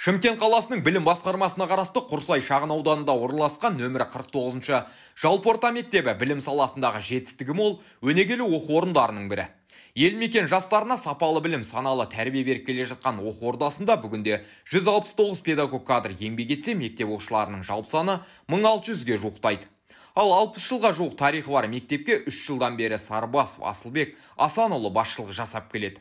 Шымкент қаласының білім басқармасына қарасты Құрсай шағын ауданында орналасқан нөмірі 49-шы жалпы орта мектебі білім саласындағы жетістігі мол өнегелі оқу орындарының бірі. Ел мекен жастарына сапалы білім, саналы тәрбие беріп келе жатқан оқу ордасында бүгінде 169 педагог кадр еңбек етсе, мектеп оқушыларының жалпы саны 1600-ге жуықтайды. Ал 60 жылға жуық тарихы бар мектепке 3 жылдан бері Сарыбасов Асылбек Асанұлы басшылық жасап келеді.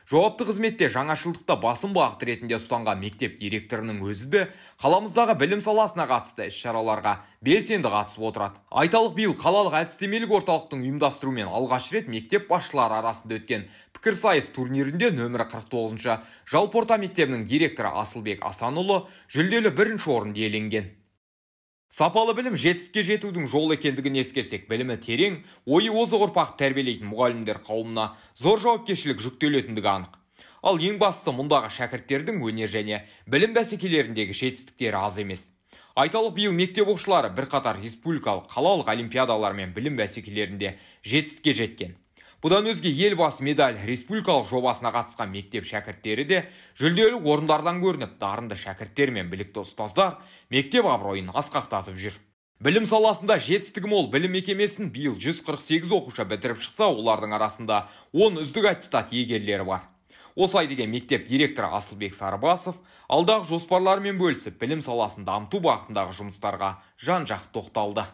Жауапты қызметте жаңашылдықта басым бағыт ретінде ұстанған мектеп директорының өзі де қаламыздағы білім саласына қатысты іс-шараларға белсенді қатысып отырады. Айталық, биыл қалалық әдістемелік орталықтың ұйымдастыруымен алғаш рет мектеп басшылары арасында өткен пікірсайыс турнирінде нөмірі 49-шы жалпы орта мектебінің директоры Асылбек Асанұлы жүлделі бірінші орынды иеленген. Сапалы білім жетістікке жетудің жолы екендігін ескерсек, білімі терең, ойы озық ұрпақ тәрбиелейтін мұғалімдер қауымына зор жауапкершілік жүктелетіндігі анық. Ал ең бастысы, мұндағы шәкірттердің өнер және білім бәсекелеріндегі жетістіктері аз емес. Айталық, биыл мектеп оқушылары бірқатар республикалық, қалалық олимпиадалар мен білім бәсекелерінде жетістікке жеткен. Бұдан өзге елбасы медаль республикалық жобасына қатысқан мектеп шәкірттері де жүлделі орындардан көрініп, дарынды шәкірттер мен білікті ұстаздар мектеп абыройын асқақтатып жүр. Білім саласында жетістігі мол білім мекемесін биыл 148 оқушы бітіріп шықса, олардың арасында 10 үздік аттестат иегерлері бар. Осылай деген мектеп директоры Асылбек Сарыбасов алдағы жоспарларымен бөлісіп, білім саласын дамыту бағытындағы жұмыстарға жан-жақты тоқталды.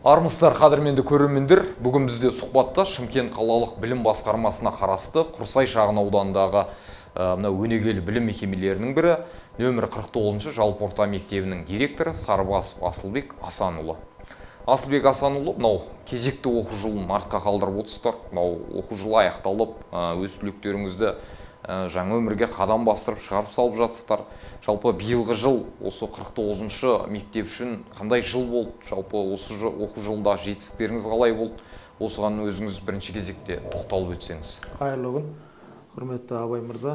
Армысыздар, қадірменді көрермендер, бүгін бізде сұхбатта Шымкент қалалық білім басқармасына қарасты Құрсай шағын ауданындағы өнегелі білім мекемелерінің бірі нөмірі 49-шы жалпы орта мектебінің директоры Сарыбасов Асылбек Асанұлы. Асылбек Асанұлы, мынау кезекті оқу жылын артқа қалдырып отырсыздар. Мынау оқу жылы аяқталып, өз түлектеріңізді жаңа өмірге қадам бастырып шығарып салып жатсыздар. Жалпы биылғы жыл осы 49-шы мектеп үшін қандай жыл болды? Жалпы осы оқу жылында жетістіктеріңіз қалай болды? Осыған өзіңіз бірінші кезекте тоқталып өтсеңіз. Қайырлы күн, құрметті Абай мырза.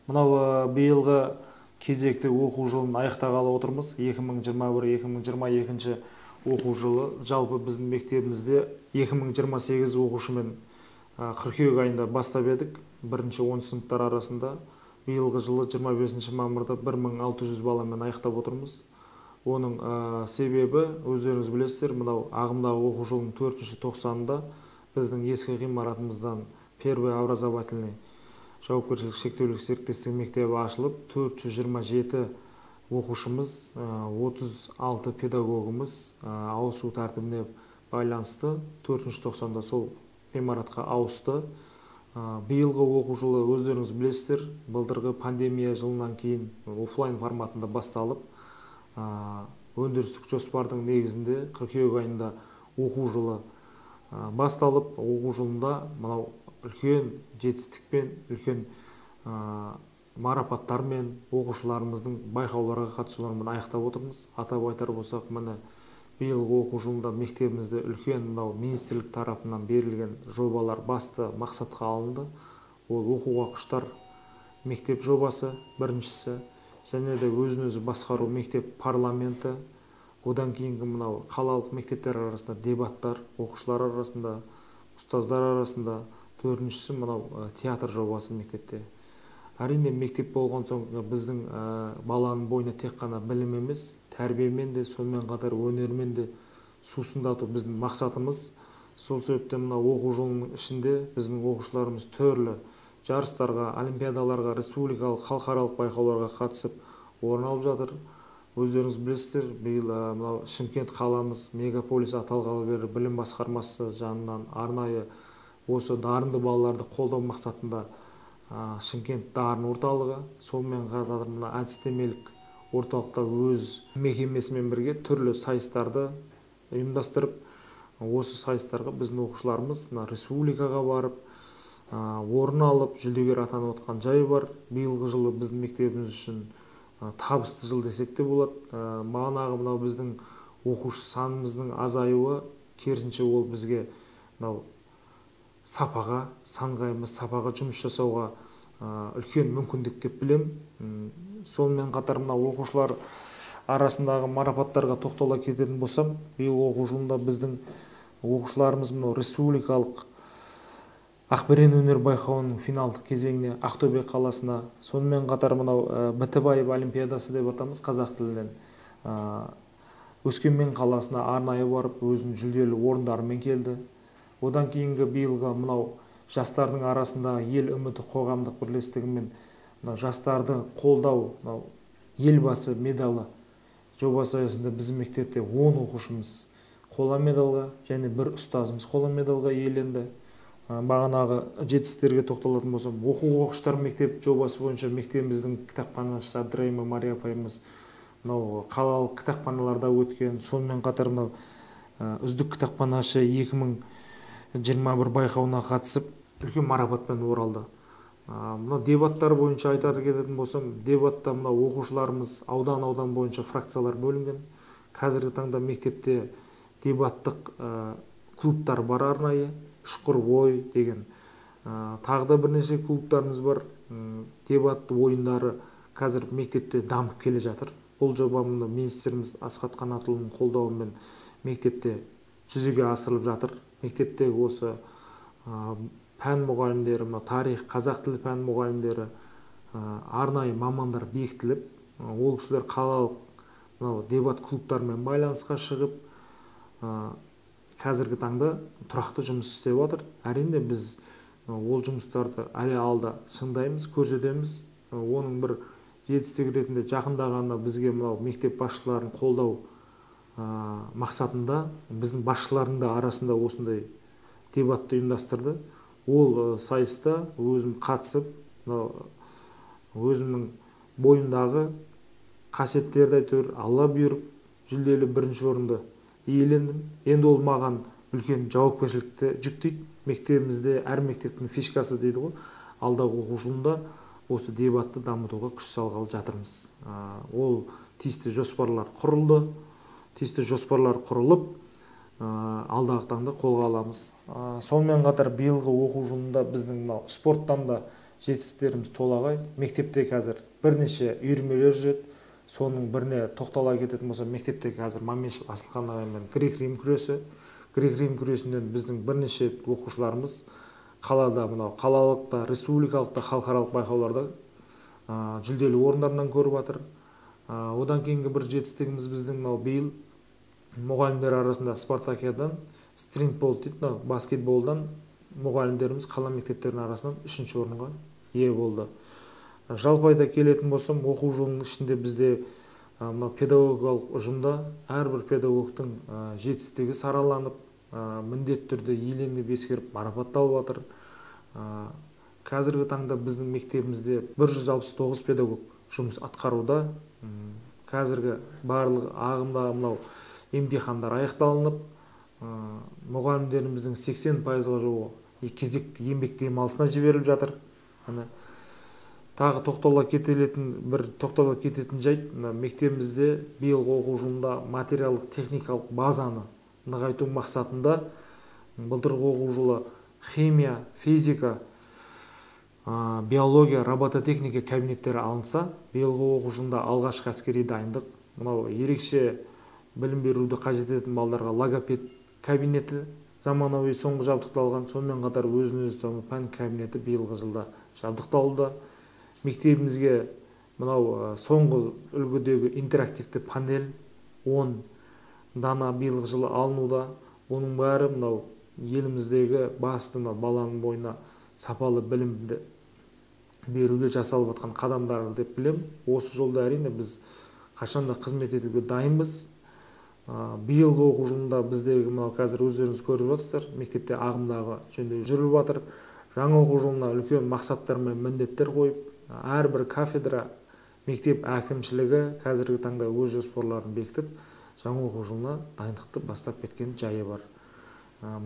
Мынау биылғы кезекті оқу жылын аяқтағалы отырмыз. 2021-2022 оқу жылы жалпы біздің мектебімізде 2028 оқушымен қыркүйек айында бастап едік. Бірінші 10 сыныптар арасында биылғы жылы 25 мамырда 1600 баламен аяқтап отырмыз. Оның себебі өздеріңіз білесіздер, мынау ағымдағы оқу жылының 4-ші тоқсанында біздің ескі ғимаратымыздан Первый образовательный жауапкершілігі шектеулі серіктестік мектебі ашылып, 427 оқушымыз, 36 педагогымыз ауысу тәртібіне байланысты 4-ші тоқсанда сол ғимаратқа ауысты. Биылғы оқу жылы өздеріңіз білесіздер, былтырғы пандемия жылынан кейін офлайн форматында басталып, өндірістік жоспардың негізінде қыркүйек айында оқу жылы басталып, оқу жылында мынау үлкен жетістікпен, үлкен марапаттармен, оқушыларымыздың байқауларға қатысуларымен аяқтап отырмыз. Атап айтар болсақ, міне биылғы оқу жылында мектебімізде үлкен министрлік тарапынан берілген жобалар басты мақсатқа алынды. Ол оқуға құштар мектеп жобасы біріншісі, және де өзін-өзі басқару мектеп парламенті. Одан кейінгі мынау қалалық мектептер арасында дебаттар, оқушылар арасында, ұстаздар арасында. Төртіншісі мынау театр жобасы мектепте. Әрине, мектеп болған соң біздің баланың бойына тек қана білім емес, тәрбиемен де, сонымен қатар өнермен де сусындату біздің мақсатымыз. Сол себептен мына оқу жылының ішінде біздің оқушыларымыз түрлі жарыстарға, олимпиадаларға, республикалық, халықаралық байқауларға қатысып орын алып жатыр. Өздеріңіз білесіздер, биыл мынау Шымкент қаламыз мегаполис аталғалы бері білім басқармасы жанынан арнайы осы дарынды балаларды қолдау мақсатында Шымкент дарын орталығы, сонымен қатар мына әдістемелік орталықта өз мекемесімен бірге түрлі сайыстарды ұйымдастырып, осы сайыстарға біздің оқушыларымыз республикаға барып, орын алып, жүлдегер атанып отқан жайы бар. Биылғы жылы біздің мектебіміз үшін табысты жыл десек те болады. Бағанағы мынау біздің оқушы санымыздың азаюы, керісінше ол бізге мынау сапаға, санға емес сапаға жұмыс жасауға үлкен мүмкіндік деп білем. Сонымен қатар мына оқушылар арасындағы марапаттарға тоқтала кететін болсам, биыл оқу жылында біздің оқушыларымыз республикалық Ақберен өнер байқауының финалдық кезеңіне Ақтөбе қаласына, сонымен қатар мынау Бітібаев олимпиадасы деп атамыз қазақ тілінен, Өскемен қаласына арнайы барып өзінің жүлделі орындарымен келді. Одан кейінгі биылғы мынау жастардың арасындағы ел үміті қоғамдық бірлестігімен жастарды қолдау елбасы медалы жобасы аясында біздің мектепте 10 оқушымыз қола медалға және бір ұстазымыз қола медалға иеленді. Бағанағы жетістіктерге тоқталатын болсам, оқу-оқыштар мектеп жобасы бойынша мектебіміздің кітапханашысы Абдрайымова Мария апайымыз мынау қалалық кітапханаларда өткен, сонымен қатар мынау үздік кітапханашы 2021 байқауына қатысып үлкен марапатпен оралды. Мына дебаттар бойынша айтар кететін болсам, дебатта мына оқушыларымыз аудан бойынша фракциялар бөлінген. Қазіргі таңда мектепте дебаттық клубтар бар арнайы, ұшқыр ой деген. Тағы да бірнеше клубтарымыз бар. Дебат ойындары қазір мектепте дамып келе жатыр. Бұл жобаны министріміз Асхат Қанатұлының қолдауымен мектепте жүзеге асырылып жатыр. Мектепте осы пән мұғалімдері, тарих, қазақ тілі пән мұғалімдері, арнайы мамандар бекітіліп, ол кісілер қалалық дебат клубтарымен байланысқа шығып, қазіргі таңда тұрақты жұмыс істеп отыр. Әрине біз ол жұмыстарды әлі алда шыңдаймыз, көрсетеміз. Оның бір жетістігі ретінде жақындағанда бізге мынау мектеп басшыларын қолдау мақсатында біздің басшылардың да арасында осындай дебатты ұйымдастырды. Ол сайыста өзім қатысып, өзімнің бойымдағы қасиеттерді әйтеуір Алла бұйырып, жүлделі бірінші орынды иелендім. Енді ол маған үлкен жауапкершілікті жүктейді. Мектебімізде әр мектептің фишкасы дейді ғой. Алдағы оқу жылында осы дебатты дамытуға күш салғалы жатырмыз. Ол тиісті жоспарлар құрылды. Тиісті жоспарлар құрылып, алдағы таңда қолға аламыз. Сонымен қатар биылғы оқу жылында біздің спорттан да жетістіктеріміз толағай. Мектепте қазір бірнеше үйірмелер жүреді. Соның біріне тоқтала кететін болса, мектепте қазір Мамешев Асылхан ағаймен грек-рим күресі. Грек-рим күресінен біздің бірнеше оқушыларымыз қалада, қалалықта, республикалықта, халықаралық байқауларда жүлделі орындарынан көріп жатыр. Одан кейінгі бір жетістігіміз біздің биыл мұғалімдер арасында спартакиададан, стритбол дейді, баскетболдан мұғалімдеріміз қала мектептерінің арасынан 3-ші орынға ие болды. Жалпы айта келетін болсам, оқу жылының ішінде бізде педагогикалық ұжымда әрбір педагогтың жетістігі сараланып, міндетті түрде еленіп ескеріп марапатталып жатыр. Қазіргі таңда біздің мектебімізде 169 педагог жұмыс атқаруда. Қазіргі барлық ағымдағы емтихандар аяқталынып, мұғалімдеріміздің 80%-ға жуығы кезекті еңбек демалысына жіберіліп жатыр. Тағы тоқтала кететін жайт, мектебімізде биылғы оқу жылында материалдық техникалық базаны нығайту мақсатында былтырғы оқу жылы химия, физика, биология, робототехника кабинеттері алынса, биылғы оқу жылында алғашқы әскери дайындық, ерекше білім беруді қажет ететін балаларға логопед кабинеті заманауи соңғы жабдықталған, сонымен қатар өзін-өзі пән кабинеті биылғы жылда жабдықталуда. Мектебімізге соңғы үлгідегі интерактивті панель 10 дана биылғы жылы алынуда. Оның бәрі еліміздегі басты баланың бойына сапалы білімді беруге жасалып жатқан қадамдар деп білем. Осы жолда әрине біз қашанда қызмет етуге дайынбыз. Биылғы оқу жылында біздегі қазір өздеріңіз көріп жатсыздар, мектепте ағымдағы жөндеу жүріп жатыр. Жаңа оқу жылына үлкен мақсаттар мен міндеттер қойып, әрбір кафедра, мектеп әкімшілігі қазіргі таңда өз жоспарларын бекітіп, жаңа оқу жылына дайындықты бастап кеткен жайы бар.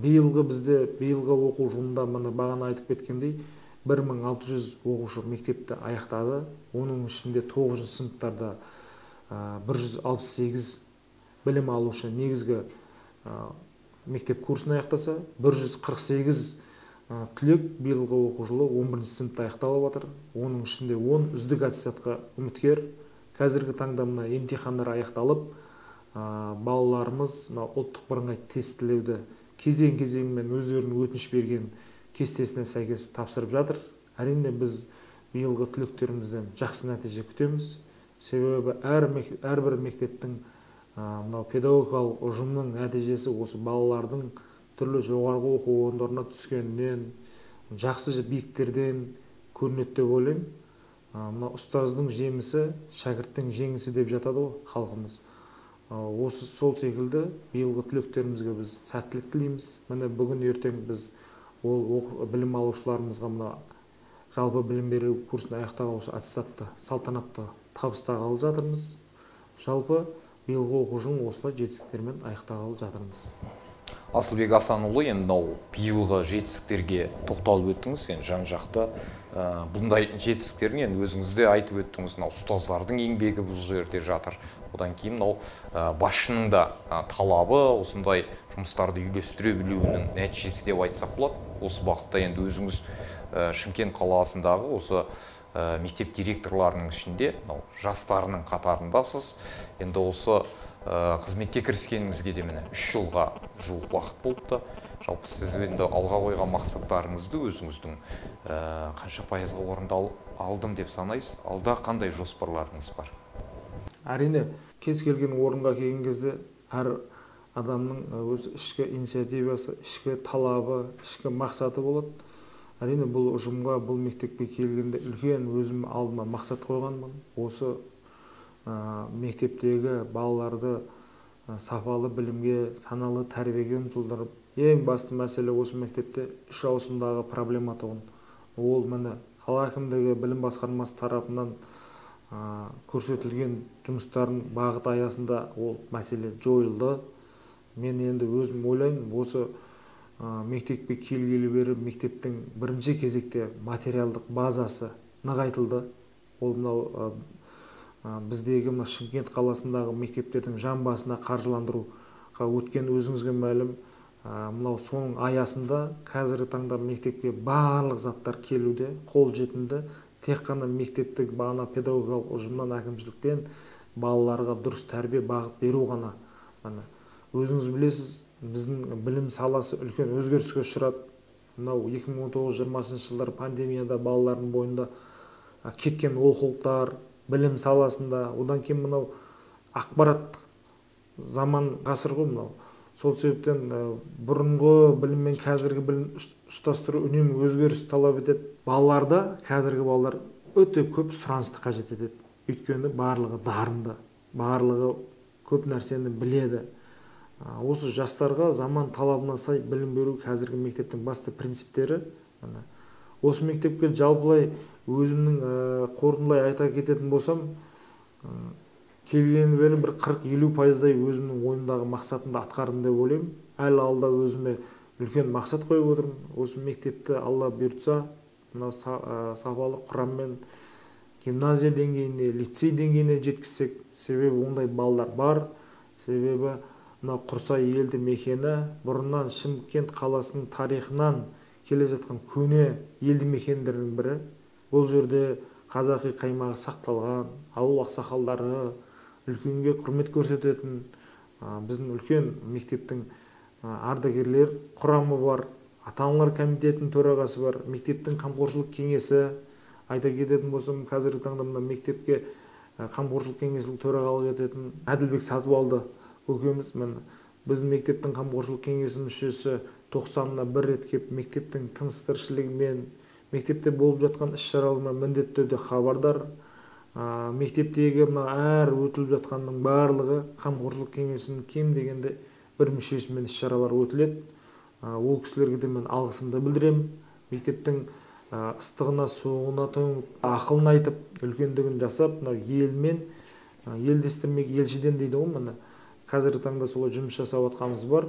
Биылғы оқу жылында бағана айтып кеткендей 1600 оқушы мектепті аяқтады. Оның ішінде 9 сыныптарда 168 білім алушы негізгі мектеп курсын аяқтаса, 148 түлек биылғы оқу жылы 11 сыныпта аяқталып жатыр. Оның ішінде 10 үздік аттестатқа үміткер. Қазіргі таңда емтихандар аяқталып, балаларымыз ұлттық бірыңғай тестілеуді кезең-кезеңімен өздерінің өтініш берген кестесіне сәйкес тапсырып жатыр. Әрине біз биылғы түлектерімізден жақсы нәтиже күтеміз. Себебі әрбір мектептің мынау педагогикалық ұжымның нәтижесі осы балалардың түрлі жоғарғы оқу орындарына түскеннен, жақсы биіктерден көрінеді деп ойлаймын. Мына ұстаздың жемісі шәкірттің жеңісі деп жатады ғой халқымыз. Осы сол секілді биылғы түлектерімізге біз сәттілік тілейміз. Міне бүгін ертең біз білім алушыларымызға мына жалпы білім беру курсын аяқтағалы аттестатты салтанатты табыстағалы жатырмыз. Жалпы биылғы оқу жылын осылай жетістіктермен аяқтағалы жатырмыз. Асылбек Асанұлы, енді мынау биылғы жетістіктерге тоқталып өттіңіз, енді жан-жақты бұндай жетістіктерін енді өзіңіз де айтып өттіңіз. Мынау ұстаздардың еңбегі бұл жерде жатыр. Одан кейін мынау басшының да талабы, осындай жұмыстарды үйлестіре білуінің нәтижесі деп айтсақ болады. Осы бағытта енді өзіңіз Шымкент қаласындағы осы мектеп директорларының ішінде жастарының қатарындасыз. Енді осы қызметке кіріскеніңізге де міне 3 жылға жуық уақыт болыпты. Жалпы сіз енді алға қойған мақсаттарыңызды өзіңіздің қанша пайызға орындалдым деп санайсыз? Алда қандай жоспарларыңыз бар? Әрине, кез келген орынға келген кезде әр адамның өз ішкі инициативасы, ішкі талабы, ішкі мақсаты болады. Әрине, бұл ұжымға, бұл мектепке келгенде үлкен өзім алдыма мақсат қойғанмын. Осы мектептегі балаларды сапалы білімге, саналы тәрбиеге ұмтылдырып, ең басты мәселе осы мектепте 3 ауысымдағы проблема тұғын. Ол міне қала әкімдігі білім басқармасы тарапынан көрсетілген жұмыстардың бағыты аясында ол мәселе жойылды. Мен енді өзім ойлаймын, осы мектепке келгелі бері мектептің бірінші кезекте материалдық базасы нығайтылды. Ол мынау біздегі Шымкент қаласындағы мектептердің жан басына қаржыландыруға өткен өзіңізге мәлім. Мынау соның аясында қазіргі таңда мектепке барлық заттар келуде, қол жетімді. Тек қана мектептік бағана педагогикалық ұжымнан, әкімшіліктен балаларға дұрыс тәрбие бағыт беру ғана. Өзіңіз білесіз, біздің білім саласы үлкен өзгеріске ұшырады. Мынау 2019-2020 жылдар пандемияда балалардың бойында кеткен олқылықтар, білім саласында, одан кейін мынау ақпараттық заман ғасыр ғой мынау. Сол себептен бұрынғы білім мен қазіргі білім ұштастыру үнемі өзгеріс талап етеді. Балаларда қазіргі балалар өте көп сұранысты қажет етеді. Өйткені барлығы дарынды, барлығы көп нәрсені біледі. Осы жастарға заман талабына сай білім беру қазіргі мектептің басты принциптері. Осы мектепке жалпылай өзімнің қорытындылай айта кететін болсам, келгені бері бір 40-50% өзімнің ойымдағы мақсатымды атқардым деп ойлаймын. Әлі алда өзіме үлкен мақсат қойып отырмын. Осы мектепті Алла бұйыртса, сапалы құраммен гимназия деңгейіне, лицей деңгейіне жеткізсек, себебі ондай балалар бар. Себебі Құрсай елді мекені бұрыннан Шымкент қаласының тарихынан келе жатқан көне елді мекендердің бірі. Бұл жерде қазақи қаймағы сақталған, ауыл ақсақалдары, үлкенге құрмет көрсететін біздің үлкен мектептің ардагерлер құрамы бар, ата-аналар комитетінің төрағасы бар, мектептің қамқоршылық кеңесі. Айта кететін болсам, қазіргі таңда мектепке қамқоршылық кеңесінің төрағалық ететін Әділбек Сатыбалды көкеміз, біздің мектептің қамқоршылық кеңесі мүшесі 90-на 1 рет келіп, мектептің тыныс-тіршілігімен, мектепте болып жатқан іс-шаралармен міндетті түрде хабардар. Мектептегі әр өтіліп жатқанның барлығы қамқоршылық кеңесінің кем дегенде бір мүшесімен іс-шаралар өтіледі. Ол кісілерге де мен алғысымды білдіремін. Мектептің ыстығына, суығына тоңып, ақылын айтып, үлкендігін жасап, елмен, елдестірмек елшіден дейді ғой. Қазіргі таңда солай жұмыс жасап атқамыз бар.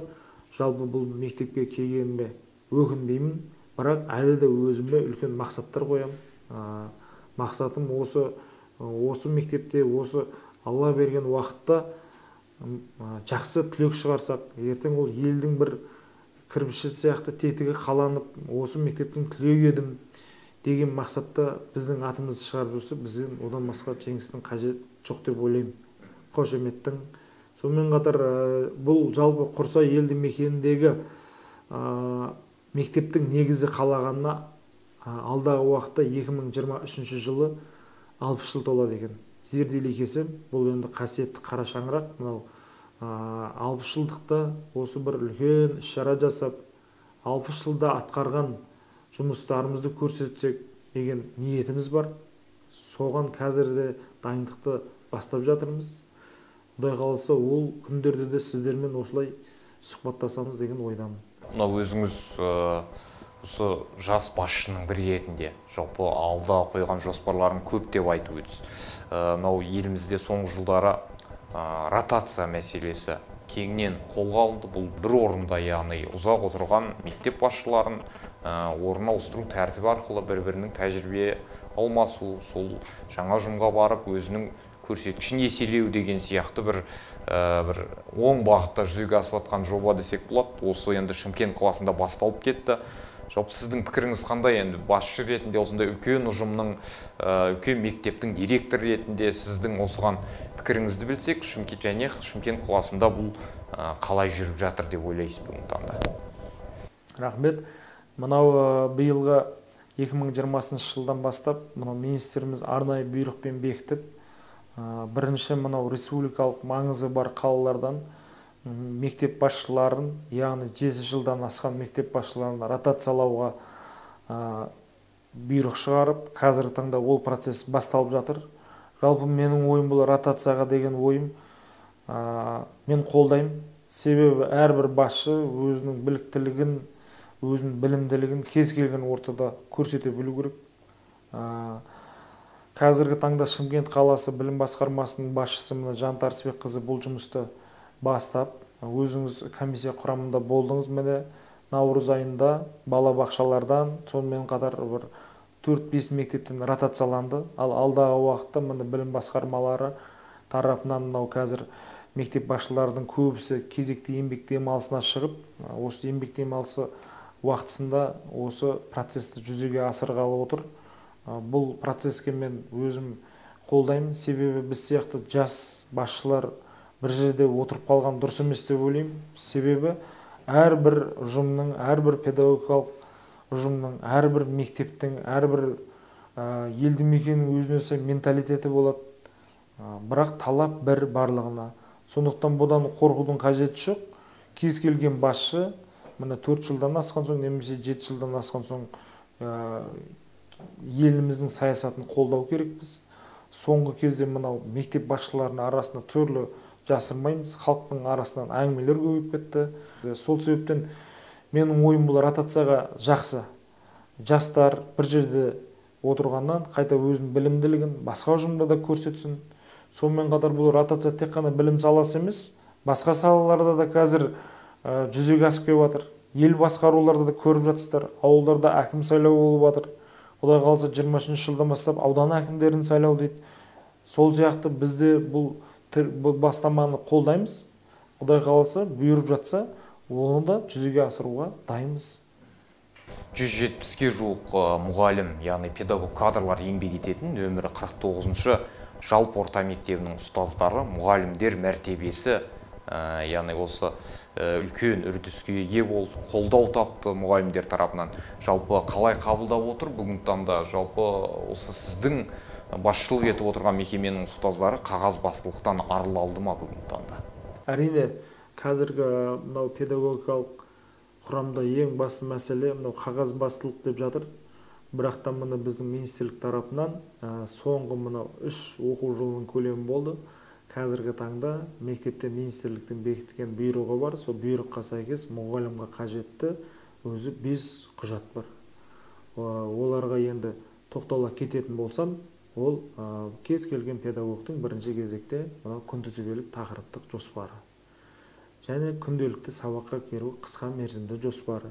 Жалпы бұл мектепке келгеніме өкінбеймін, бірақ әлі де өзіме үлкен мақсаттар қоямын. Мақсатым осы мектепте, осы Алла берген уақытта жақсы түлек шығарсақ, ертең ол елдің бір кірпіші сияқты тетігі қаланып, осы мектептің түлегі едім деген мақсатта біздің атымызды шығарып жүрсе, бізден одан басқа жеңістің қажет жоқ деп ойлаймын. Қошеметтің. Сонымен қатар бұл жалпы Құрсай елді мекеніндегі мектептің негізі қалағанына алдағы уақытта 2023 жылы 60 жыл толады екен. Зерделей келсем, бұл енді қасиетті қара шаңырақ. Мынау 60 жылдықта осы бір үлкен іс-шара жасап, 60 жылда атқарған жұмыстарымызды көрсетсек деген ниетіміз бар. Соған қазірде дайындықты бастап жатырмыз. Құдай қаласа, ол күндерде де сіздермен осылай сұхбаттасамыз деген ойдамын. Мынау өзіңіз осы жас басшының бір ретінде жалпы алда қойған жоспарларын көп деп айтып өтсіз. Мынау елімізде соңғы жылдары ротация мәселесі кеңінен қолға алынды. Бұл бір орында, яғни ұзақ отырған мектеп басшыларын орнына ауыстыру тәртібі арқылы бір-бірінің тәжірибе алмасу, сол жаңа жұмға барып өзінің көрсеткішін еселеу деген сияқты бір оң бағытта жүзеге асып жатқан жоба десек болады. Осы енді Шымкент қаласында басталып кетті. Жалпы сіздің пікіріңіз қандай? Енді басшы ретінде, осындай үлкен ұжымның, үлкен мектептің директор ретінде сіздің осыған пікіріңізді білсек, Шымкент қаласында бұл қалай жүріп жатыр деп ойлайсыз бүгінгі таңда? Рахмет. Мынау биылғы 2020 жылдан бастап мынау министріміз арнайы бұйрықпен бекітіп, бірінші мынау республикалық маңызы бар қалалардан мектеп басшыларын, яғни 7 жылдан асқан мектеп басшыларын ротациялауға бұйрық шығарып, қазіргі таңда ол процесс басталып жатыр. Жалпы менің ойым, бұл ротацияға деген ойым мен қолдаймын. Себебі әрбір басшы өзінің біліктілігін, өзінің білімділігін кез келген ортада көрсете білу керек. Қазіргі таңда Шымкент қаласы білім басқармасының басшысы Жанар Арысбекқызы бұл жұмысты бастап, өзіңіз комиссия құрамында болдыңыз. Міне наурыз айында балабақшалардан, сонымен қатар 4-5 мектептен ротацияланды. Ал алдағы уақытта білім басқармалары тарапынан қазір мектеп басшыларының көбісі кезекті еңбек демалысына шығып, осы еңбек демалысы уақытысында осы процесті жүзеге асырғалы отыр. Бұл процеске мен өзім қолдаймын. Себебі біз сияқты жас басшылар бір жерде отырып қалған дұрыс емес деп ойлаймын. Себебі әрбір ұжымның, әрбір педагогикалық ұжымның, әрбір мектептің, әрбір елді мекеннің өзіне сай менталитеті болады. Бірақ талап бір барлығына. Сондықтан бұдан қорқудың қажеті жоқ. Кез келген басшы 4 жылдан асқан соң, немесе 7 жылдан асқан соң еліміздің саясатын қолдау керекпіз. Соңғы кезде мынау мектеп басшыларының арасында түрлі жасырмаймыз, халықтың арасынан әңгімелер көбейіп кетті. Сол себептен менің ойым, бұл ротацияға жақсы. Жастар бір жерде отырғаннан қайта өзінің білімділігін басқа ұжымда да көрсетсін. Сонымен қатар бұл ротация тек қана білім саласы емес, басқа салаларда да қазір жүзеге асып келіп жатыр. Ел басқаруларда да көріп жатсыздар, ауылдарда әкім сайлау болып жатыр. Құдай қаласа 23 жылдан бастап аудан әкімдерін сайлау дейді. Сол сияқты бізде бұл бастаманы қолдаймыз. Құдай қаласа бұйырып жатса, оны да жүзеге асыруға дайынбыз. 170-ге жуық мұғалім, яғни педагог кадрлар еңбек ететін нөмірі 49-шы жалпы орта мектебінің ұстаздары, мұғалімдер мәртебесі, яғни осы үлкен үрдіске ие болып, қолдау тапты мұғалімдер тарапынан. Жалпы қалай қабылдап отыр бүгінгі таңда? Жалпы осы сіздің басшылық етіп отырған мекеменің ұстаздары қағаз бастылықтан арылды ма бүгінгі таңда? Әрине, қазіргі мынау педагогикалық құрамда ең басты мәселе мынау қағаз бастылық деп жатыр. Бірақ та біздің министрлік тарапынан соңғы 3 оқу жылының көлемі болды. Қазіргі таңда мектепте министрліктің бекіткен бұйрығы бар. Сол бұйрыққа сәйкес мұғалімге қажетті өзі 5 құжат бар. Оларға енді тоқтала кететін болсам, ол кез келген педагогтың бірінші кезекте күнтізбелік тақырыптық жоспары және күнделікті сабаққа келу қысқа мерзімді жоспары.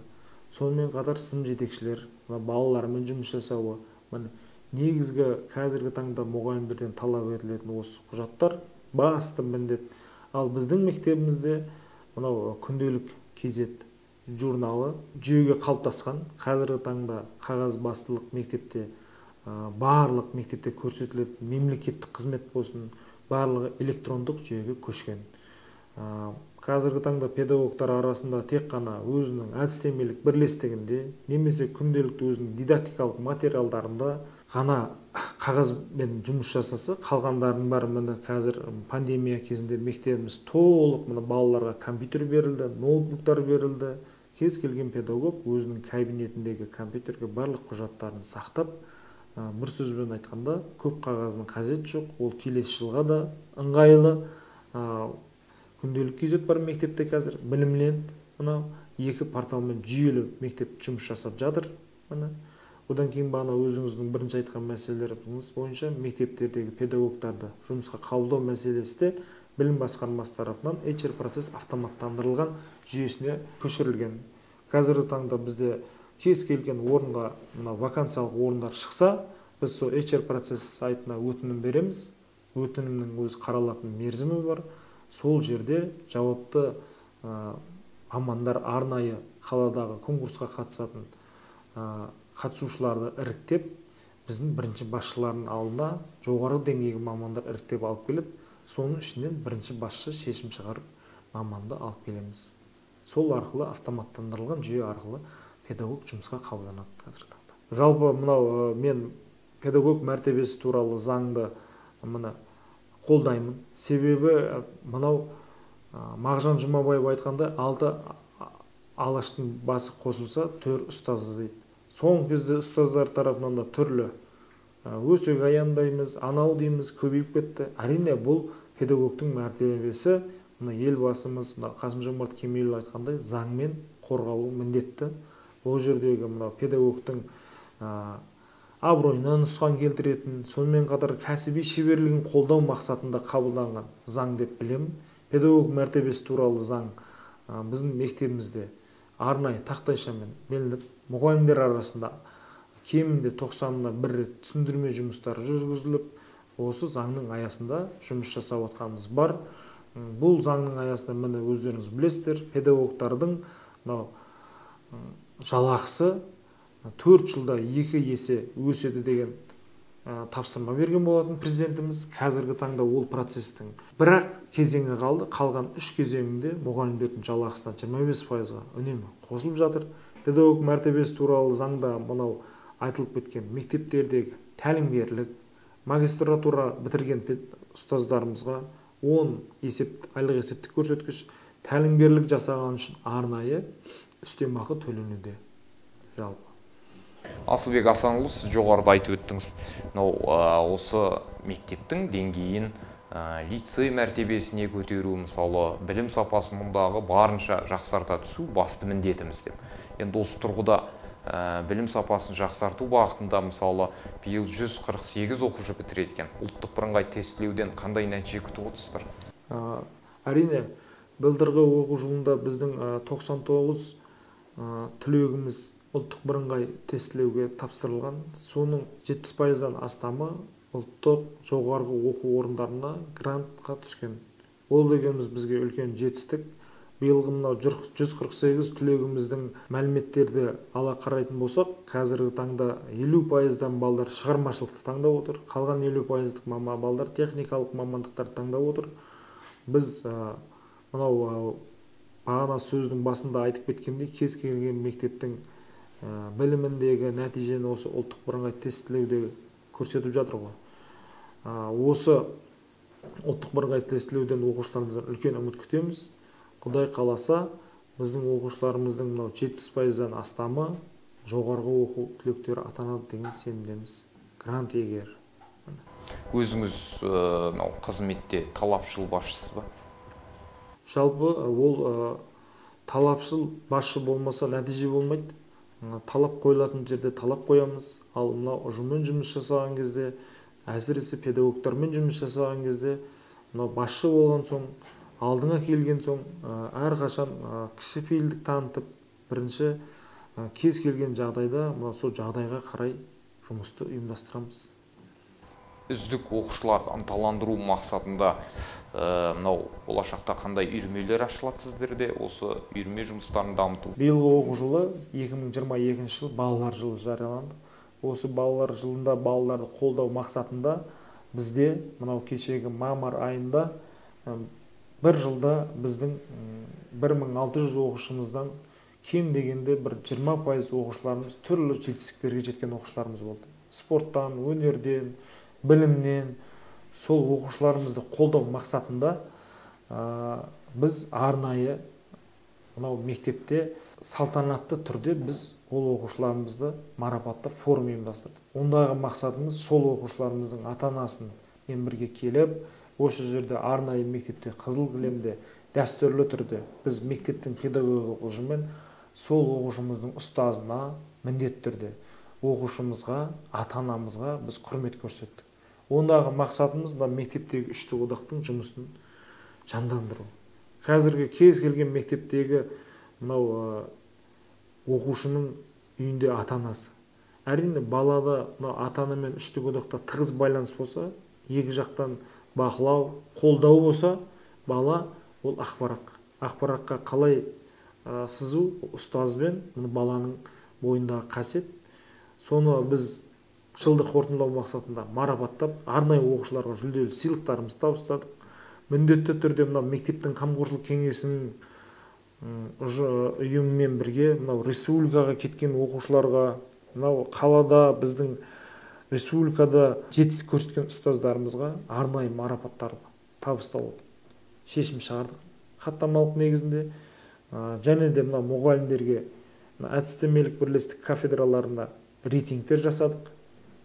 Сонымен қатар сынып жетекшілер балалармен жұмыс жасауы. Негізгі қазіргі таңда мұғалімдерден талап етілетін осы құжаттар басты міндет. Ал біздің мектебімізде күнделік кезет журналы жүйеге қалыптасқан. Қазіргі таңда қағаз бастылық мектепте, барлық мектепте көрсетілетін мемлекеттік қызмет болсын, барлығы электрондық жүйеге көшкен. қазіргі таңда педагогтар арасында тек қана өзінің әдістемелік бірлестігінде немесе күнделікті өзінің дидактикалық материалдарында ғана қағазбен жұмыс жасаса, қалғандарының бәрі міне қазір пандемия кезінде мектебіміз толық мына балаларға компьютер берілді, ноутбуктар берілді. Кез келген педагог өзінің кабинетіндегі компьютерге барлық құжаттарын сақтап, бір сөзбен айтқанда, көп қағаздың қажеті жоқ. Ол келесі жылға да ыңғайлы. Күнделік кезет бар мектепте қазір, білімленд, мынау 2 порталмен жүйелі мектеп жұмыс жасап жатыр. Одан кейін бағана өзіңіздің бірінші айтқан мәселелеріңіз бойынша мектептердегі педагогтарды жұмысқа қабылдау мәселесі де білім басқармасы тарапынан HR процесс автоматтандырылған жүйесіне көшірілген. Қазіргі таңда бізде кез келген орынға вакансиялық орындар шықса, біз сол HR процесс сайтына өтінім береміз. Өтінімнің өз қаралатын мерзімі бар. Сол жерде жауапты мамандар арнайы қаладағы конкурсқа қатысатын қатысушыларды іріктеп, біздің бірінші басшылардың алдына жоғары деңгейгі мамандар іріктеп алып келіп, соның ішінен бірінші басшы шешім шығарып маманды алып келеміз. Сол арқылы автоматтандырылған жүйе арқылы педагог жұмысқа қабылданады қазіргі таңда. Жалпы мынау мен педагог мәртебесі туралы заңды қолдаймын. Себебі мынау Мағжан Жұмабаев айтқанда 6 алаштың басы қосылса 4 ұстаз дейді. Соңғы кезде ұстаздар тарапынан да түрлі өсек аяндаймыз, анау дейміз, көбейіп кетті. Әрине бұл педагогтың мәртебесі, елбасымыз Қасым-Жомарт Кемелұлы айтқандай заңмен қорғалу міндетті. Ол жердегі педагогтың абыройына нұқсан келтіретін, сонымен қатар кәсіби шеберлігін қолдау мақсатында қабылданған заң деп білемін. Педагог мәртебесі туралы заң біздің мектебімізде арнайы тақтайшамен белгіленіп, мұғалімдер арасында кемінде 90-ына 1 рет түсіндірме жұмыстары жүргізіліп, осы заңның аясында жұмыс жасап отқанымыз бар. Бұл заңның аясында міне өздеріңіз білесіздер, педагогтардың жалақысы 4 жылда 2 есе өседі деген тапсырма берген болатын президентіміз. Қазіргі таңда ол процестің бірақ кезеңі қалды. Қалған 3 кезеңінде мұғалімдердің жалақысына 25%-ға үнемі қосылып жатыр. Педагог мәртебесі туралы заңда мынау айтылып кеткен мектептердегі тәлімгерлік, магистратура бітірген ұстаздарымызға 10 айлық есептік көрсеткіш, тәлімгерлік жасаған үшін арнайы үстемақы төленуде. Жалпы Асылбек Асанұлы, сіз жоғарыда айтып өттіңіз. Осы мектептің деңгейін лицей мәртебесіне көтеру, мысалы, білім сапасын мұндағы барынша жақсарта түсу басты міндетіміз деп. Енді осы тұрғыда білім сапасын жақсарту бағытында, мысалы, биыл 148 оқушы бітіреді екен. Ұлттық бірыңғай тестілеуден қандай нәтиже күтіп отырсыздар? Әрине, былтырғы оқу жылында біздің 99 түлегіміз ұлттық бірыңғай тестілеуге тапсырылған. Соның 70%-дан астамы ұлттық жоғарғы оқу орындарына грантқа түскен. Ол дегеніміз бізге үлкен жетістік. Биылғы мынау 148 түлегіміздің мәліметтерді ала қарайтын болсақ, қазіргі таңда 50%-дан балдар шығармашылықты таңдап отыр. Қалған 50%-дік балдар техникалық мамандықтарды таңдап отыр. Біз мынау бағана сөздің басында айтып кеткендей, кез келген мектептің біліміндегі нәтижені осы ұлттық бірыңғай тестілеуде көрсетіп жатыр ғой. Осы ұлттық бірыңғай тестілеуден оқушыларымыздан үлкен үміт күтеміз. Құдай қаласа, біздің оқушыларымыздың 70%-дан астамы жоғарғы оқу түлектері атанады деген сенімдеміз. Грант иегері. Өзіңіз қызметте талапшыл басшысыз ба? Жалпы ол талапшыл басшы болмаса нәтиже болмайды. Талап қойылатын жерде талап қоямыз. Ал мынау ұжыммен жұмыс жасаған кезде, әсіресе педагогтармен жұмыс жасаған кезде, мынау басшы болған соң, алдыңа келген соң, әрқашан кішіпейілдік танытып, бірінші кез келген жағдайда сол жағдайға қарай жұмысты ұйымдастырамыз. Үздік оқушыларды ынталандыру мақсатында мынау болашақта қандай үйірмелер ашылады сіздерде, осы үйірме жұмыстарын дамыту? Биылғы оқу жылы 2022 жыл балалар жылы жарияланды. Осы балалар жылында балаларды қолдау мақсатында бізде мынау кешегі мамыр айында бір жылда біздің 1600 оқушымыздан кем дегенде бір 20% оқушыларымыз түрлі жетістіктерге жеткен оқушыларымыз болды. Спорттан, өнерден, білімнен. Сол оқушыларымызды қолдау мақсатында біз арнайы мынау мектепте салтанатты түрде біз ол оқушыларымызды марапаттап форум ұйымдастырдық. Ондағы мақсатымыз сол оқушыларымыздың ата-анасын бірге келіп, осы жерде арнайы мектепте қызыл кілемде дәстүрлі түрде біз мектептің педагогикалық ұжымымен сол оқушымыздың ұстазына міндетті түрде оқушымызға, ата-анамызға біз құрмет көрсеттік. Ондағы мақсатымыз да мектептегі үштік одақтың жұмысын жандандыру. Қазіргі кез келген мектептегі мынау оқушының үйінде ата-анасы. Әрине балада ата-анамен үштік одақта тығыз байланыс болса, екі жақтан бақылау, қолдау болса, бала ол ақпаратқа қалай сызу ұстазбен баланың бойындағы қасиет. Соны біз жылдық қорытындылау мақсатында марапаттап, арнайы оқушыларға жүлделі сыйлықтарымыз табыстадық. Міндетті түрде мынау мектептің қамқоршылық кеңесінің ұйымымен бірге мынау республикаға кеткен оқушыларға, мынау қалада біздің республикада жетістік көрсеткен ұстаздарымызға арнайы марапаттарды табыстау шешім шығардық. Хаттамалық негізінде және де мынау мұғалімдерге әдістемелік бірлестік кафедраларында рейтингтер жасадық.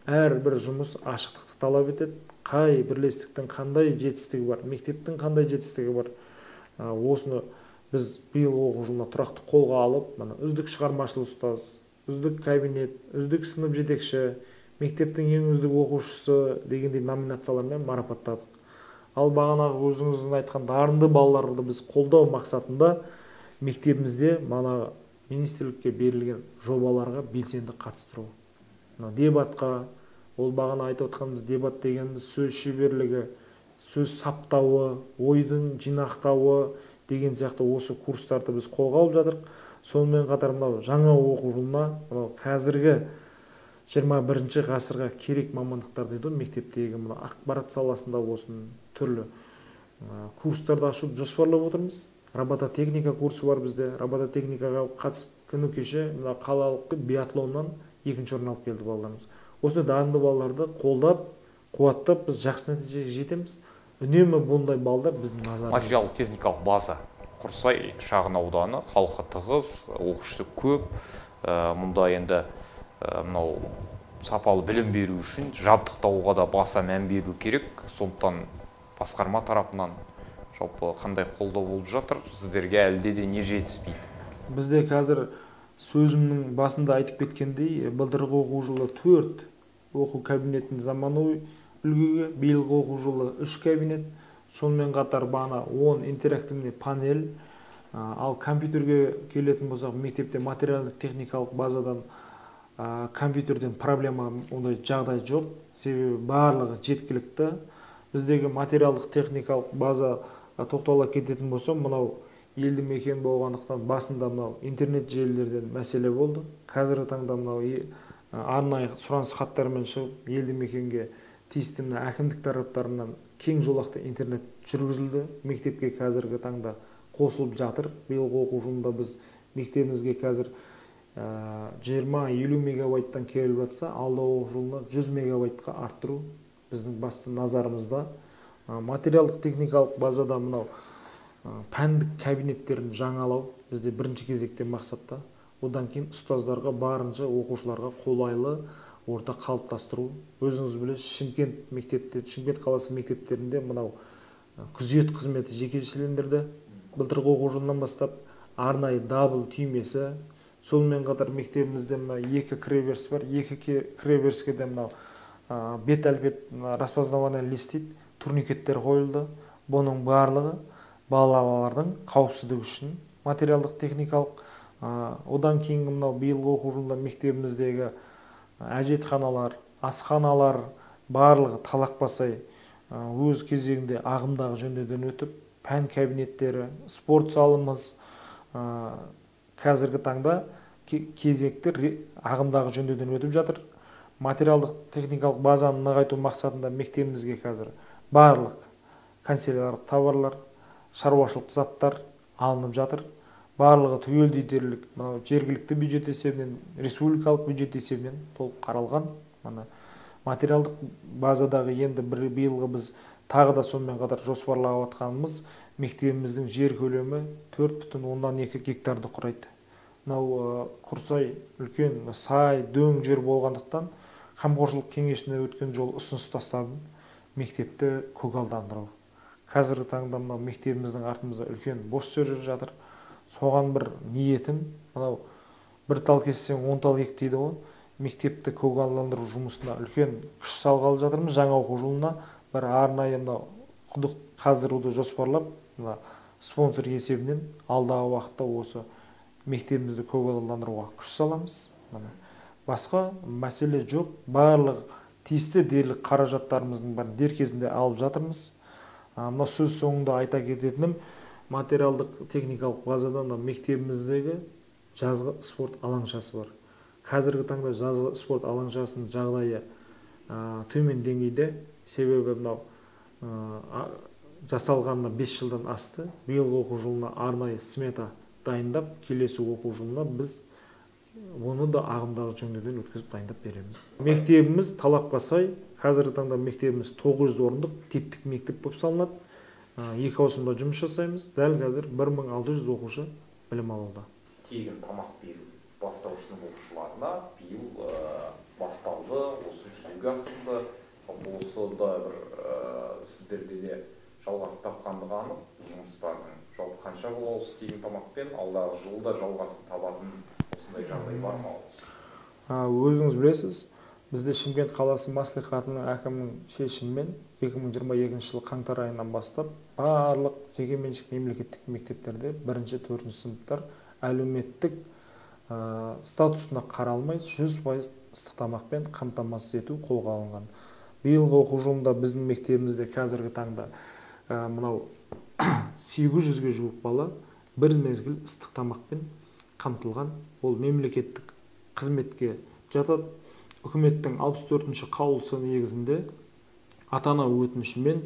Әрбір жұмыс ашықтықты талап етеді. Қай бірлестіктің қандай жетістігі бар, мектептің қандай жетістігі бар. Осыны біз биыл оқу жылына тұрақты қолға алып, үздік шығармашыл ұстаз, үздік кабинет, үздік сынып жетекші, мектептің ең үздік оқушысы дегендей номинациялармен марапаттадық. Ал бағанағы өзіңіздің айтқан дарынды балаларды біз қолдау мақсатында мектебімізде министрлікке берілген жобаларға белсенді қатыстыру. Дебатқа, ол бағана айтып отқанымыз дебат дегеніміз сөз шеберлігі, сөз саптауы, ойдың жинақтауы деген сияқты осы курстарды біз қолға алып жатырмыз. Сонымен қатар жаңа оқу жылына қазіргі 21 ғасырға керек мамандықтар дейді, мектептегі ақпарат саласында болсын, түрлі курстарды ашуды жоспарлап отырмыз. Робототехника курсы бар бізде. Робототехникаға қатысып күні кеше қалалық биатлоннан 2-ші орын алып келді балаларымыз. Осы дарынды балаларды қолдап, қуаттап біз жақсы нәтижеге жетеміз. Үнемі бұндай балдар біздің назарымызда. Материалдық техникалық база Құрсай шағын ауданы, халқы тығыз, оқушысы көп. Мұнда енді мынау сапалы білім беру үшін жабдықтауға да баса мән беру керек. Сондықтан басқарма тарапынан жалпы қандай қолдау болып жатыр? Сіздерге әлде де не жетіспейді? Бізде қазір сөзімнің басында айтып кеткендей, былтырғы оқу жылы 4 оқу кабинетін заманауи үлгіге, биылғы оқу жылы 3 кабинет, сонымен қатар 10 интерактивный панель. Ал компьютерге келетін болсақ, мектепте материалдық техникалық базадан компьютерден проблема ондай жағдай жоқ, себебі барлығы жеткілікті. Біздегі материалдық техникалық база тоқтала кететін болса, мынау елді мекен болғандықтан басында интернет желілерден мәселе болды. Қазіргі таңда арнайы сұраныс хаттарымен шығып, елді мекенге тиісті әкімдік тараптарынан кең жолақты интернет жүргізілді. Мектепке қазіргі таңда қосылып жатыр. Биылғы оқу жылында біз мектебімізге қазір 20-50 мегабайттан келіп жатса, алдағы оқу жылында 100 мегабайтқа арттыру біздің басты назарымызда. Материалдық техникалық базада пәндік кабинеттерін жаңалау бізде бірінші кезекте мақсатта. Одан кейін ұстаздарға барынша оқушыларға қолайлы орта қалыптастыру. Өзіңіз білесіз, Шымкент қаласы мектептерінде күзет қызметі жекешелендірді. Былтырғы оқу жылынан бастап арнайы дабыл түймесі. Сонымен қатар мектебімізде 2 кіреберіс бар. 2 кіреберіске де бет-әлбет распознавание лист турникеттер қойылды. Бұның барлығы балалардың қауіпсіздігі үшін материалдық техникалық. Одан кейінгі биылғы оқу жылында мектебіміздегі әжетханалар, асханалар барлығы талақпасай өз кезегінде ағымдағы жөндеуден өтіп, пән кабинеттері, спорт залымыз қазіргі таңда кезектер ағымдағы жөндеуден өтіп жатыр. Материалдық техникалық базаны нығайту мақсатында мектебімізге қазір барлық канцеляриялық товарлар, шаруашылық заттар алынып жатыр. Барлығы түгелдей дерлік мынау жергілікті бюджет есебінен, республикалық бюджет есебінен толық қаралған. Мына материалдық базадағы енді биылғы біз тағы да сонымен қатар жоспарлап отқанымыз мектебіміздің жер көлемі 4,2 гектарды құрайды. Мынау Құрсай үлкен сай, дөң жер болғандықтан қамқоршылық кеңесіне өткен жол ұсыныс тастадым мектепті көгалдандыру. Қазіргі таңда мынау мектебіміздің артымызда үлкен бос жер жатыр. Соған бір ниетім, мынау бір тал кессең 10 тал ек дейді ғой. Мектепті көгалдандыру жұмысына үлкен күш салғалы жатырмыз. Жаңа оқу жылына бір арнайы мынау құдық қаздыруды жоспарлап, спонсор есебінен алдағы уақытта осы мектебімізді көгалдандыруға күш саламыз. Басқа мәселе жоқ. Барлық тиісті дерлік қаражаттарымыздың бәрін дер кезінде алып жатырмыз. Мына сөз соңында айта кететінім, материалдық техникалық базада мектебіміздегі жазғы спорт алаңшасы бар. Қазіргі таңда жазғы спорт алаңшасының жағдайы төмен деңгейде, себебі мынау жасалғанына 5 жылдан асты. Биылғы оқу жылына арнайы смета дайындап, келесі оқу жылына біз оны да ағымдағы жөндеуден өткізіп дайындап береміз. Мектебіміз талапқа сай, қазіргі таңда мектебіміз 900 орындық типтік мектеп болып салынады. 2 ауысымда жұмыс жасаймыз. Дәл қазір 1600 оқушы білім алуда. Тегін тамақ беру бастауыш сынып оқушыларына биыл басталды, осы жүзеге асырылды. Осы да бір сіздерде де жалғасын тапқандығы анық. Жұмыстардың жалпы қанша болады осы тегін тамақпен, алдағы жылда жалғасын табатын осындай жағдай бар ма? Өзіңіз білесіз, бізде Шымкент қаласы мәслихатының әкімінің шешімімен 2022 жылы қаңтар айынан бастап барлық жекеменшік мемлекеттік мектептерде 1-4 сыныптар әлеуметтік статусына қаралмай 100% ыстық тамақпен қамтамасыз ету қолға алынған. Биылғы оқу жылында біздің мектебімізде қазіргі таңда мынау 800-ге жуық бала бір мезгіл ыстық тамақпен қамтылған. Ол мемлекеттік қызметке жатады. Үкіметтің 64-ші қаулысы негізінде ата-ана өтінішімен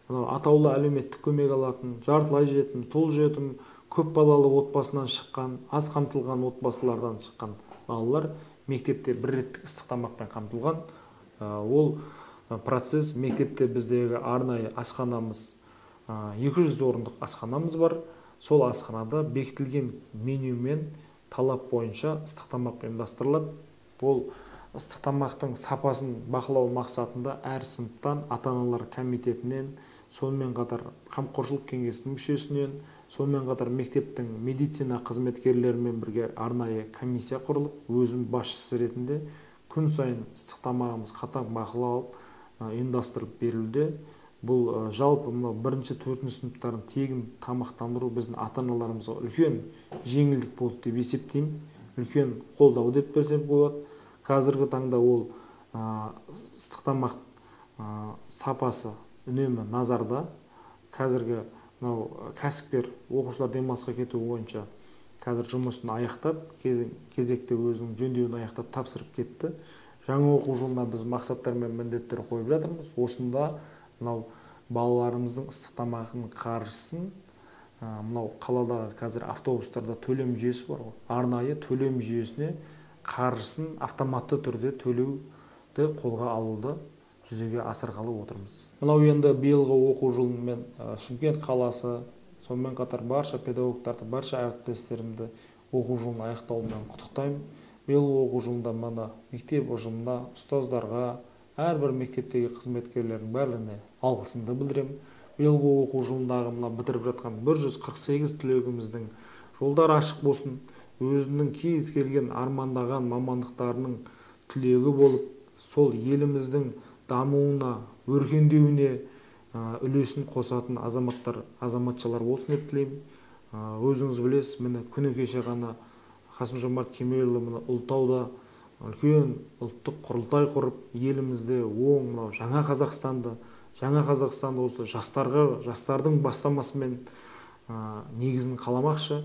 атаулы әлеуметтік көмек алатын, жартылай жетім, тұл жетім, көп балалы отбасынан шыққан, аз қамтылған отбасылардан шыққан балалар мектепте бір реттік ыстық тамақпен қамтылған. Ол процесс мектепте біздегі арнайы асханамыз, 200 орындық асханамыз бар. Сол асханада бекітілген менюмен талап бойынша ыстық тамақ ұйымдастырылады. Ол ыстық тамақтың сапасын бақылау мақсатында әр сыныптан ата-аналар комитетінен, сонымен қатар қамқоршылық кеңесінің мүшесінен, сонымен қатар мектептің медицина қызметкерлерімен бірге арнайы комиссия құрылып, өзім басшысы ретінде күн сайын ыстық тамағымыз қатаң бақыланып ұйымдастырылып берілуде. Бұл жалпы 1-4 сыныптарын тегін тамақтандыру біздің ата-аналарымызға үлкен жеңілдік болды деп есептеймін. Үлкен қолдау деп берсем болады. Қазіргі таңда ол ыстық тамақ сапасы үнемі назарда. Қазіргі кәсіпкер оқушылар демалысқа кету бойынша қазір жұмысын аяқтап, кезекте өзінің жөндеуін аяқтап тапсырып кетті. Жаңа оқу жылына біз мақсаттар мен міндеттер қойып жатырмыз. Осында балаларымыздың ыстық тамағының қаржысын қаладағы қазір автобустарда төлем жүйесі бар ғой. Арнайы төлем жүйесіне қаржысын автоматты түрде төлеуді қолға алуды жүзеге асырғалы отырмыз. Енді биылғы оқу жылымен Шымкент қаласы, сонымен қатар барша педагогтарды, барша әріптестерімді оқу жылын аяқтауымен құттықтаймын. Биылғы оқу жылында мектеп ұжымына, ұстаздарға, әрбір мектептегі қызметкерлердің барлығына алғысымды білдіремін. Биылғы оқу жылындағы бітіріп жатқан 148 түлегіміздің жолдары ашық болсын, өзінің кез келген армандаған мамандықтарының түлегі болып, сол еліміздің дамуына, өркендеуіне үлесін қосатын азаматшалар болсын деп тілеймін. Өзіңіз білесіз, күні кеше ғана Қасым-Жомарт Кемелұлы Ұлытауда үлкен ұлттық құрылтай құрып, елімізде жаңа Қазақстанды осы жастардың бастамасымен негізін қаламақшы.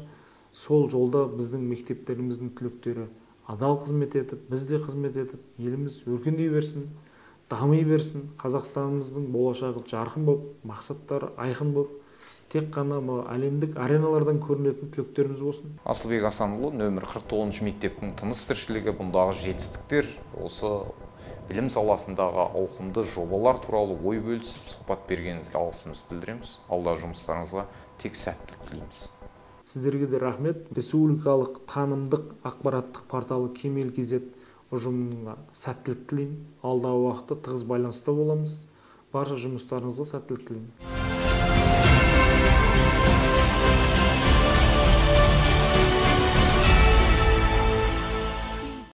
Сол жолда біздің мектептеріміздің түлектері адал қызмет етіп, біз де қызмет етіп, еліміз өркендей берсін, дами берсін. Қазақстанымыздың болашағы жарқын болып, мақсаттары айқын болып, тек қана әлемдік ареналардан көрінетін түлектеріміз болсын. Асылбек Асанұлы нөмір 49 мектептің тыныс тіршілігі, бұндағы жетістіктер, осы білім саласындағы ауқымды жобалар туралы ой бөлісіп, сұхбат бергеніңізге алғысымызды білдіреміз. Алдағы жұмыстарыңызға тек сәттілік тілейміз. Сіздерге де рахмет. Республикалық танымдық ақпараттық порталы Кемел KZ ұжымына сәттілік тілеймін. Алдағы уақытта тығыз байланыста боламыз. Барша жұмыстарыңызға сәттілік тілеймін.